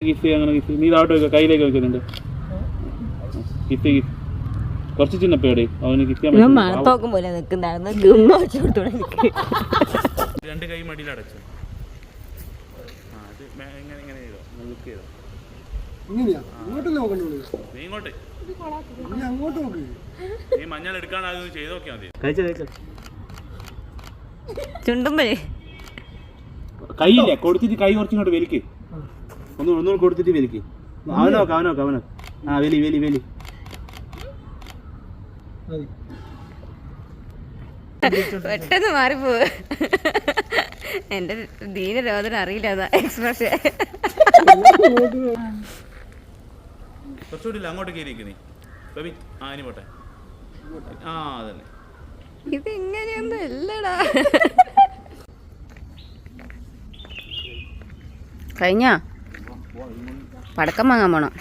Kiss അങ്ങനെ kiss നീ താഴോട്ട് വെക്കുക, കയ്യിലേക്ക് വെക്കുന്നുണ്ട്. കിസ് കിസ് കുറച്ച് ചിന്നപ്പേടെ അവന് കിസ് ചെയ്യാൻ രണ്ട് കൈ മടിയിൽ അടച്ചു. നീ ഇങ്ങോട്ട് നീ മഞ്ഞൾ എടുക്കാനാകുന്നത് ചെയ്ത് നോക്കിയാൽ മതി. ചുണ്ടുമ്പഴേ കൈയില്ല കൊടുത്തിട്ട് കൈ കുറച്ചിങ്ങോട്ട് വലിക്ക്, ഒന്നുകൂടെ കൊടുത്തിട്ട് വലിക്ക്. അവനോക്ക് ആ വലി പെട്ടെന്ന് മാറിപ്പോ. എന്റെ ദീനരോധന അറിയില്ല, അതാ എക്സ്പ്രഷൻ. കുറച്ചുകൂടി അങ്ങോട്ട് കയറിയിരിക്കുന്നേ ആനി പോട്ടെ. ആ അതന്നെ, ഇത് ഇങ്ങനെയൊന്നും അല്ലടാ. കഴിഞ്ഞ പടക്കം വാങ്ങാൻ പോണം.